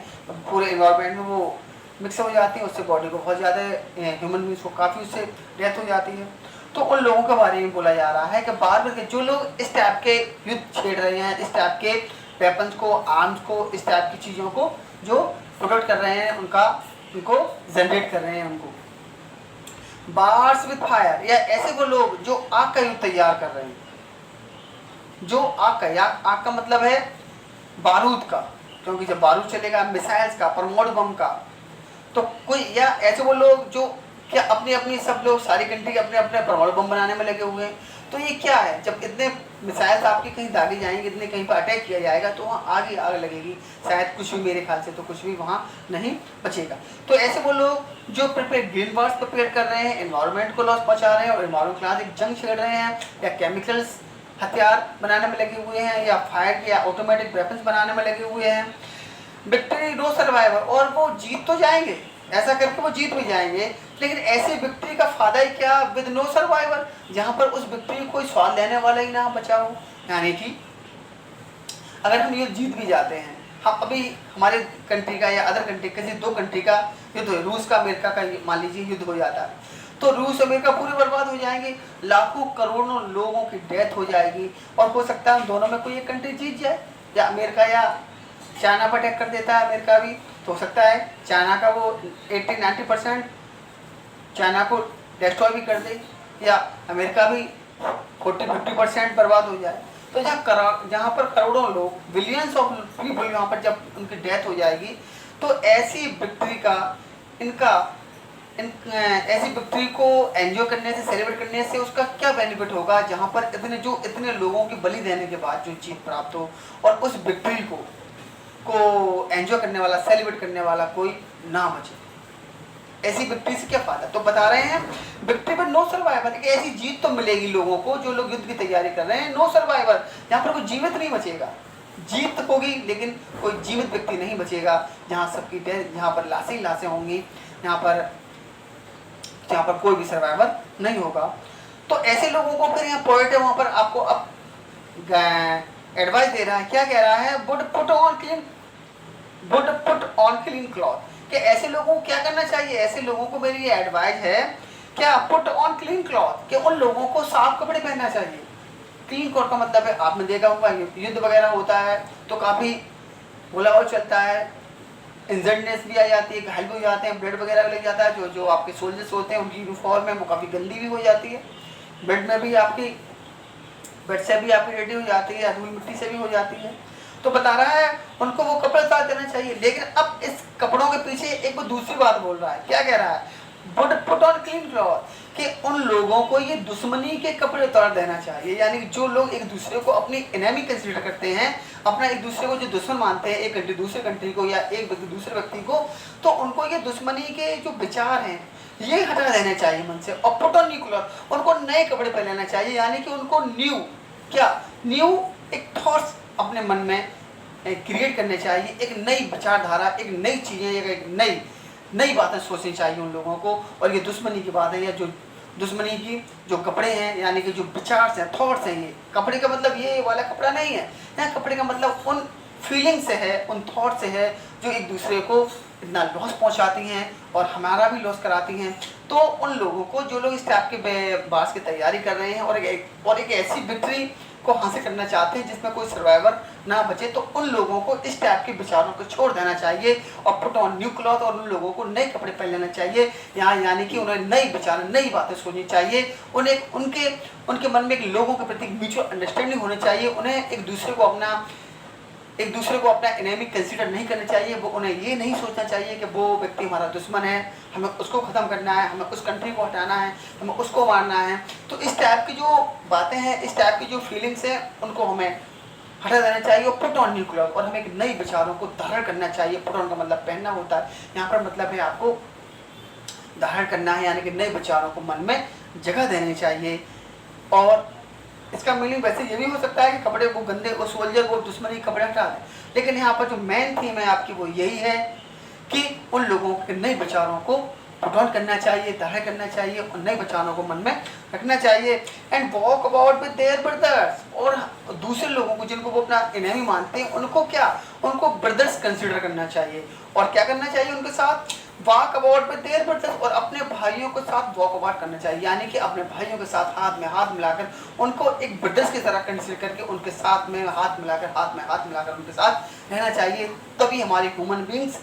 पूरे एनवायरनमेंट में, वो मिक्स हो जाती हैं, उससे बॉडी को बहुत ज़्यादा ह्यूमन बींग्स को काफ़ी उससे डेथ हो जाती है। तो उन लोगों के बारे में बोला जा रहा है कि बार बार जो लोग इस टाइप के युद्ध छेड़ रहे हैं, इस टाइप के वेपन्स को, आर्म्स को, इस टाइप की चीज़ों को जो प्रोडक्ट कर रहे हैं, उनको जनरेट कर रहे हैं, उनको बार्स विद फायर, या ऐसे वो लोग जो आग का युद्ध तैयार कर रहे हैं, जो आग का मतलब है बारूद का, क्योंकि जब बारूद चलेगा मिसाइल्स का, परमाणु बम का, तो कोई या ऐसे वो लोग जो क्या अपनी सब लोग सारी कंट्री अपने अपने परमाणु बम बनाने में लगे हुए हैं। तो ये क्या है, जब इतने मिसाइल्स आपकी कहीं दागे जाएंगे, इतने कहीं पर अटैक किया जाएगा, तो वहाँ आगे आग लगेगी, शायद कुछ भी, मेरे ख्याल से तो कुछ भी वहाँ नहीं बचेगा। तो ऐसे वो लोग जो ग्रीन वार्स प्रिपेयर कर रहे हैं, एनवायरनमेंट को लॉस पहुँचा रहे हैं और एनवायरनमेंट के खिलाफ एक जंग छेड़ रहे हैं, या केमिकल्स हथियार बनाने में लगे हुए हैं, या फायर या ऑटोमेटिक वेपन्स बनाने में लगे हुए हैं। विक्ट्री नो सर्वाइवर, और वो जीत तो जाएंगे, ऐसा करके वो जीत भी जाएंगे, लेकिन ऐसे विक्ट्री का फायदा ही क्या विद नो सर्वाइवर, जहाँ पर उस विक्ट्री को कोई स्वाद लेने वाला ही ना बचा हो। यानी कि अगर हम ये जीत भी जाते हैं, हम अभी हमारे कंट्री का या अदर कंट्री किसी दो कंट्री का युद्ध, रूस का अमेरिका का मान लीजिए युद्ध हो जाता है, तो रूस अमेरिका पूरे बर्बाद हो जाएंगे, लाखों करोड़ों लोगों की डेथ हो जाएगी। और हो सकता है दोनों में कोई एक कंट्री जीत जाए, या अमेरिका या चाइना पर अटैक कर देता है अमेरिका भी, तो हो सकता है चाइना का वो 80-90% चाइना को डिस्ट्रॉय भी कर दे, या अमेरिका भी 40-50% बर्बाद हो जाए। तो जहाँ पर करोड़ों लोग, बिलियंस ऑफ पीपल यहाँ पर जब उनकी डेथ हो जाएगी, तो ऐसी विक्ट्री का ऐसी विक्ट्री को एंजॉय करने से, सेलिब्रेट करने से उसका क्या बेनिफिट होगा, जहाँ पर इतने लोगों की बलि देने के बाद जो जीत प्राप्त हो, और उस विक्ट्री को एंजॉय करने वाला, सेलिब्रेट करने वाला कोई ना बचे। ऐसी विक्ट्री से क्या फायदा? तो बता रहे हैं विक्ट्री पर नो सर्वाइवर, एक ऐसी जीत तो मिलेगी लोगों को जो लोग युद्ध की तैयारी कर रहे हैं, नो सर्वाइवर, यहाँ पर कोई जीवित नहीं बचेगा। जीत होगी लेकिन कोई जीवित व्यक्ति नहीं बचेगा, जहाँ सबकी डेथ, जहाँ पर लाशें होंगी, जहाँ पर कोई भी सर्वाइवर नहीं होगा। तो ऐसे लोगों को फिर यहाँ पॉइंट है, वहाँ पर आपको अब एडवाइस दे रहा है, क्या कह रहा है, would put on clean cloth, कि ऐसे लोगों को क्या करना चाहिए, ऐसे लोगों को मेरी ये एडवाइस है, क्या पुट ऑन क्लीन क्लॉथ, कि उन लोगों को साफ कपड़े पहनना चाहिए। क्लीन क्लॉथ का मतलब है, आपने देखा होगा युद्ध वगैरह होता है तो काफ़ी बुलाव चलता है, इंजर्डनेस भी आ जाती है, घायल भी हो जाते हैं, ब्लड वगैरह लग जाता है। जो आपके सोल्जर्स होते हैं उनकी यूनिफॉर्म है वो काफ़ी गंदी भी हो जाती है, ब्लड में भी आपकी, ब्लड से भी आपकी रेडी हो जाती है, धूल मिट्टी से भी हो जाती है। तो बता रहा है उनको वो कपड़े उतार देना चाहिए। लेकिन अब इस कपड़ों के पीछे एक वो दूसरी बात बोल रहा है, क्या कह रहा है, पुट ऑन क्लीन क्लॉथ, कि उन लोगों को ये दुश्मनी के कपड़े उतार देना चाहिए। यानी जो लोग एक दूसरे को अपनी एनिमी कंसीडर करते हैं, अपना एक दूसरे को जो दुश्मन मानते हैं, एक कंट्री दूसरे कंट्री को, या एक व्यक्ति दूसरे व्यक्ति को, तो उनको ये दुश्मनी के जो विचार हैं ये हटा देने चाहिए मन से, और पुट ऑन न्यू क्लॉथ, उनको नए कपड़े पहन लेना चाहिए। यानी कि उनको न्यू एक थॉट्स अपने मन में क्रिएट करने चाहिए, एक नई विचारधारा, एक नई चीज़ें, एक नई बातें सोचनी चाहिए उन लोगों को। और ये दुश्मनी की बात है, या जो दुश्मनी की जो कपड़े हैं, यानी कि जो विचार हैं, थॉट्स हैं, ये कपड़े का मतलब ये वाला कपड़ा नहीं है, यहाँ कपड़े का मतलब उन फीलिंग से है, उन थॉट से है जो एक दूसरे को इतना लॉस पहुंचाती हैं और हमारा भी लॉस कराती हैं। तो उन लोगों को, जो लोग इस टाइप के बात की तैयारी कर रहे हैं और एक ऐसी विक्ट्री को हासिल करना चाहते हैं जिसमें कोई सर्वाइवर ना बचे, तो उन लोगों को इस टाइप के विचारों को छोड़ देना चाहिए और पुट ऑन न्यू क्लॉथ, और उन लोगों को नए कपड़े पहन लेना चाहिए। यहाँ यानी कि उन्हें नई विचार, नई बातें सोचनी चाहिए, उन्हें उनके मन में एक लोगों के प्रति म्यूचुअल अंडरस्टैंडिंग होनी चाहिए, उन्हें एक दूसरे को अपना एनिमी कंसीडर नहीं करना चाहिए। वो उन्हें ये नहीं सोचना चाहिए कि वो व्यक्ति हमारा दुश्मन है, हमें उसको ख़त्म करना है, हमें उस कंट्री को हटाना है, हमें उसको मारना है। तो इस टाइप की जो बातें हैं, इस टाइप की जो फीलिंग्स हैं, उनको हमें हटा देना चाहिए और पुट ऑन न्यू क्लॉथ, और हमें एक नई विचारों को धारण करना चाहिए। पुट ऑन का मतलब पहनना होता है, यहाँ पर मतलब है आपको धारण करना है, यानी कि नए विचारों को मन में जगह देनी चाहिए। और इसका मीनिंग वैसे ये भी हो सकता है कि कपड़े वो गंदे, वो सोल्जर वो दुश्मनी कपड़े हटा दें, लेकिन यहाँ पर जो मेन थीम है आपकी वो यही है कि उन लोगों के नए विचारों को पुट ऑन करना चाहिए, धारण करना चाहिए और नए विचारों को मन में रखना चाहिए। And walk about with their brothers, और दूसरे लोगों को जिनको वो अपना एनिमी मानते हैं उनको ब्रदर्स कंसिडर करना चाहिए। और क्या करना चाहिए उनके साथ, walk about with their brothers, और अपने भाइयों के साथ वॉक अबाउट करना चाहिए, यानी कि अपने भाइयों के साथ हाथ में हाथ मिलाकर उनको एक ब्रदर्स की तरह कंसिडर करके उनके साथ में हाथ मिलाकर उनके साथ रहना चाहिए। तभी हमारी ह्यूमन बींग्स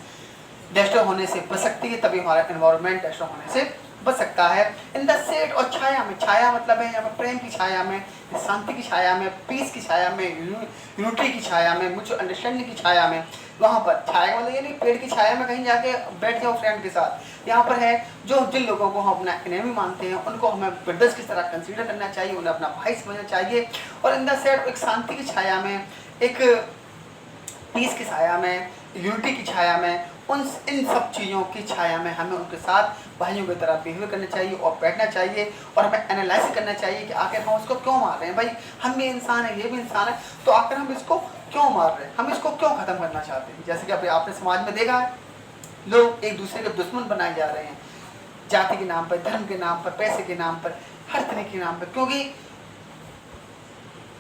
डिस्ट्रॉय होने से बच सकती है, तभी हमारा एनवायरनमेंट डिस्ट्रॉय होने से बच सकता है। इन द शेड, और छाया में, छाया मतलब है यहाँ पर प्रेम की छाया में, शांति की छाया में, पीस की छाया में, यूनिटी की छाया में, म्यूचुअल अंडरस्टैंडिंग की छाया में। वहाँ पर छाया मतलब ये नहीं पेड़ की छाया में कहीं जाके बैठ जाओ फ्रेंड के साथ। यहाँ पर है जिन लोगों को हम अपना एनिमी मानते हैं उनको हमें ब्रदर्स की तरह कंसीडर करना चाहिए, उन्हें अपना भाई समझना चाहिए। और इन द शेड, एक शांति की छाया में, एक पीस की छाया में, यूनिटी की छाया में, इन सब चीज़ों की छाया में हमें उनके साथ भाइयों की तरह बिहेव करना चाहिए और बैठना चाहिए। और हमें एनालाइज करना चाहिए कि आखिर हम उसको क्यों मार रहे हैं। भाई हम भी इंसान है, ये भी इंसान है, तो आखिर हम इसको क्यों मार रहे हैं, हम इसको क्यों ख़त्म करना चाहते हैं। जैसे कि अभी आपने समाज में देखा है, लोग एक दूसरे के दुश्मन बनाए जा रहे हैं, जाति के नाम पर, धर्म के नाम पर, पैसे के नाम पर, हर तरह के नाम पर, क्योंकि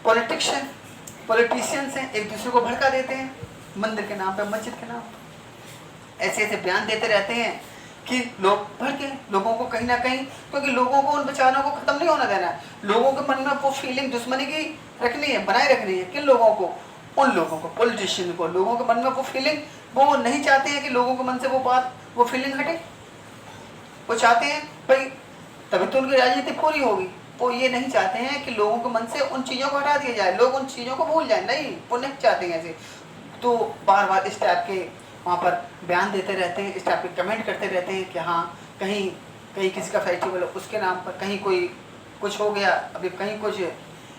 पॉलिटिशियंस हैं, एक दूसरे को भड़का देते हैं, मंदिर के नाम पर, मस्जिद के नाम पर ऐसे बयान देते रहते हैं कि लोग भर के लोगों को कहीं ना कहीं, क्योंकि लोगों को उन बेचारों को ख़त्म नहीं होना देना है। लोगों के मन में वो फीलिंग दुश्मनी की रखनी है, बनाए रखनी है। किन लोगों को? उन लोगों को, पॉलिटिशियन को। लोगों के मन में वो फीलिंग, वो नहीं चाहते हैं कि लोगों के मन से वो बात, वो फीलिंग हटे। वो चाहते हैं भाई, तभी तो उनकी राजनीति पूरी होगी। वो ये नहीं चाहते हैं कि लोगों के मन से उन चीज़ों को हटा दिया जाए, लोग उन चीज़ों को भूल जाए। नहीं, वो नहीं चाहते हैं ऐसे। तो बार बार इस टाइप के वहाँ पर बयान देते रहते हैं, इस टाइप के कमेंट करते रहते हैं कि हाँ कहीं कहीं किसी का फेस्टिवल उसके नाम पर कहीं कोई कुछ हो गया, अभी कहीं कुछ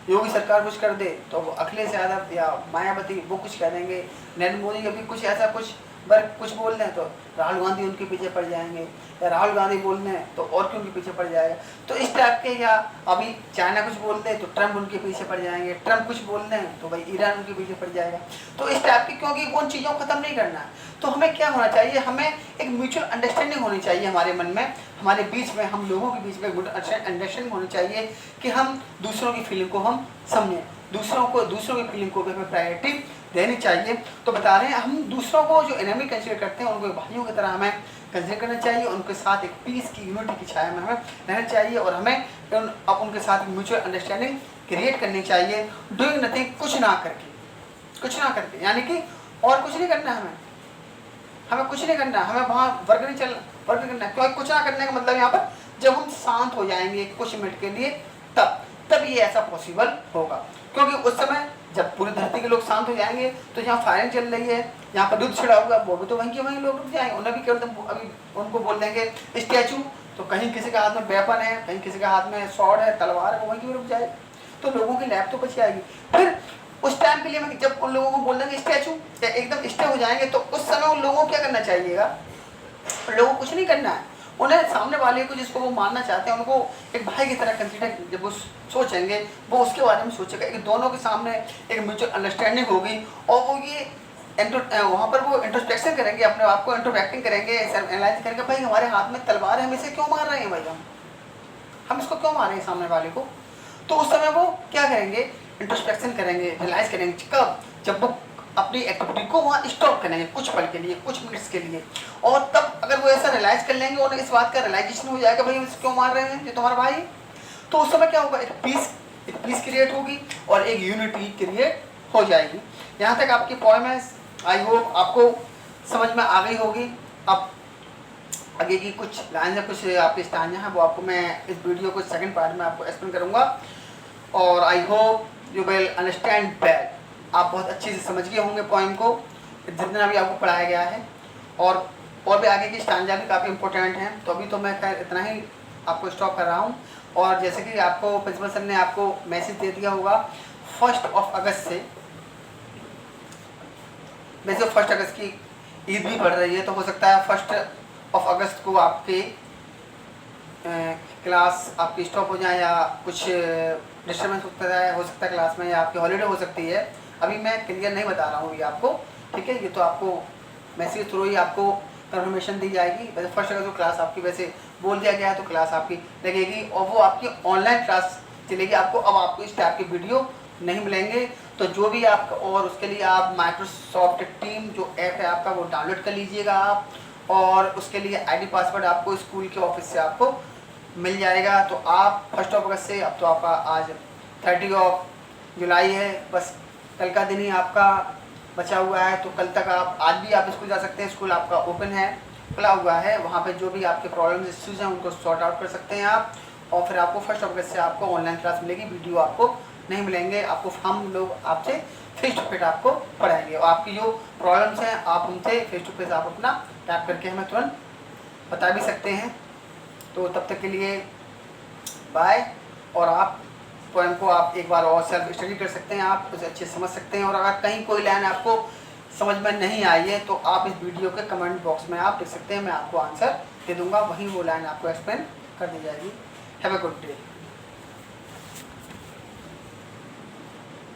योगी सरकार कुछ कर दे तो वो अखिलेश यादव या मायावती वो कुछ कह देंगे, नरेंद्र मोदी अभी कुछ ऐसा कुछ वर्ग कुछ बोल रहे हैं तो राहुल गांधी उनके पीछे पड़ जाएंगे, या राहुल गांधी बोल रहे हैं तो और क्यों उनके पीछे पड़ जाएगा। तो इस टाइप के, या अभी चाइना कुछ बोल रहे हैं तो ट्रंप उनके पीछे पड़ जाएंगे, ट्रंप कुछ बोल रहे हैं तो भाई ईरान उनके पीछे पड़ जाएगा। तो इस टाइप की, क्योंकि उन चीज़ों को ख़त्म नहीं करना है। तो हमें क्या होना चाहिए, हमें एक म्यूचुअल अंडरस्टैंडिंग होनी चाहिए हमारे मन में, हमारे बीच में, हम लोगों के बीच में अंडरस्टैंडिंग होनी चाहिए कि हम दूसरों की फीलिंग को हम समझें, दूसरों की फीलिंग को भी हमें प्रायोरिटी देनी चाहिए। तो बता रहे हैं हम दूसरों को जो एनिमी कंसिडर करते हैं उनको भाइयों की तरह हमें कंसिडर करना चाहिए, उनके साथ एक पीस की, यूनिटी की छाया में हमें रहना चाहिए, और हमें अब उनके साथ एक म्यूचुअल अंडरस्टैंडिंग क्रिएट करनी चाहिए। डूइंग नथिंग, कुछ ना करके, यानी कि और कुछ नहीं करना है, हमें कुछ नहीं करना, हमें वहाँ वर्क करना है। क्योंकि कुछ ना करने का मतलब यहाँ पर जब हम शांत हो जाएंगे कुछ मिनट के लिए, तब ये ऐसा पॉसिबल होगा। क्योंकि उस समय जब पूरी धरती के लोग शांत हो जाएंगे तो जहाँ फायरिंग चल रही है, यहाँ पर युद्ध छिड़ा होगा, वो भी तो वहीं के वहीं लोग रुक जाएंगे। उन्हें भी केवल अभी उनको बोल देंगे स्टैचू, तो कहीं किसी के हाथ में वेपन है, कहीं किसी के हाथ में स्वॉर्ड है, तलवार है, वो वहीं की रुक जाएगी। तो लोगों की लैब तो बच जाएगी। फिर उस टाइम के लिए जब उन लोगों को बोल देंगे स्टैचू, या एकदम स्टे हो जाएंगे, तो उस समय उन लोगों को क्या करना चाहिएगा, लोगों को कुछ नहीं करना है। उन्हें सामने वाले को, जिसको वो मानना चाहते हैं, उनको एक भाई की तरह कंसीडर, जब वो सोचेंगे, वो उसके बारे में सोचेगा, एक दोनों के सामने एक म्यूचुअल अंडरस्टैंडिंग होगी, और वो ये वहाँ पर वो इंट्रोस्पेक्शन करेंगे, अपने आप को इंट्रोस्पेक्टिंग करेंगे, सेल्फ एनालाइज करेंगे, भाई हमारे हाथ में तलवार है, हम इसे क्यों मार रहे हैं, भाई हम इसको क्यों मार रहे हैं सामने वाले को। तो उस समय वो क्या करेंगे, इंट्रोस्पेक्शन करेंगे, रियलाइज करेंगे। कब? जब वो अपनी एक्टिविटी को वहाँ स्टॉप करेंगे कुछ पल के लिए, कुछ मिनट्स के लिए, और तब अगर वो ऐसा रियलाइज कर लेंगे, उन्हें इस बात का रियलाइजेशन हो जाएगा, भाई हम क्यों मार रहे हैं, ये तुम्हारा भाई। तो उस समय क्या होगा, एक पीस क्रिएट होगी और एक यूनिटी क्रिएट हो जाएगी। यहाँ तक आपकी पॉइंट है, आई होप आपको समझ में आ गई होगी। अब आगे की कुछ लाइन है, कुछ आपकी स्टांजा है, वो आपको मैं इस वीडियो को सेकंड पार्ट में आपको एक्सप्लेन करूँगा, और I hope you will understand that. आप बहुत अच्छे से समझ गए होंगे पॉइंट को, जितना भी आपको पढ़ाया गया है, और भी आगे की स्टांजा भी काफ़ी इंपॉर्टेंट हैं। तो अभी तो मैं खैर इतना ही आपको स्टॉप कर रहा हूँ। और जैसे कि आपको प्रिंसिपल सर ने आपको मैसेज दे दिया होगा 1 अगस्त से, वैसे 1 अगस्त की ईद भी पड़ रही है, तो हो सकता है 1 अगस्त को आपके क्लास आपकी स्टॉप हो जाए, या कुछ डिस्टर्बेंस हो सकता है क्लास में, या आपकी हॉलीडे हो सकती है। अभी मैं क्लियर नहीं बता रहा हूँ ये आपको, ठीक है। ये तो आपको मैसेज थ्रू ही आपको कंफर्मेशन दी जाएगी। वैसे 1 अगस्त को क्लास आपकी वैसे बोल दिया गया है, तो क्लास आपकी लगेगी, और वो आपकी ऑनलाइन क्लास चलेगी। अब आपको इस टाइप के वीडियो नहीं मिलेंगे। तो जो भी आपका, और उसके लिए आप माइक्रोसॉफ्ट टीम जो ऐप है आपका, वो डाउनलोड कर लीजिएगा आप, और उसके लिए आईडी पासवर्ड आपको स्कूल के ऑफिस से आपको मिल जाएगा। तो आप 1 अगस्त से, अब तो आपका आज 30 जुलाई है, बस कल का दिन ही आपका बचा हुआ है। तो कल तक आप, आज भी आप स्कूल जा सकते हैं, स्कूल आपका ओपन है, खुला हुआ है। वहाँ पे जो भी आपके प्रॉब्लम्स इश्यूज़ हैं उनको सॉर्ट आउट कर सकते हैं आप, और फिर आपको 1 अगस्त से आपको ऑनलाइन क्लास मिलेगी। वीडियो आपको नहीं मिलेंगे, आपको हम लोग आपसे फेस टू फेस आपको पढ़ाएंगे, और आपकी जो प्रॉब्लम्स हैं आप उनसे फेस टू फेस आप अपना टाइप करके हमें तुरंत बता भी सकते हैं। तो तब तक के लिए बाय। और आप पोएम को आप एक बार और सेल्फ स्टडी कर सकते हैं, आप उसे अच्छे समझ सकते हैं। और अगर कहीं कोई लाइन आपको समझ में नहीं आई है तो आप इस वीडियो के कमेंट बॉक्स में आप लिख सकते हैं, मैं आपको आंसर दे दूंगा, वहीं वो लाइन आपको एक्सप्लेन कर दी जाएगी। Have a good day.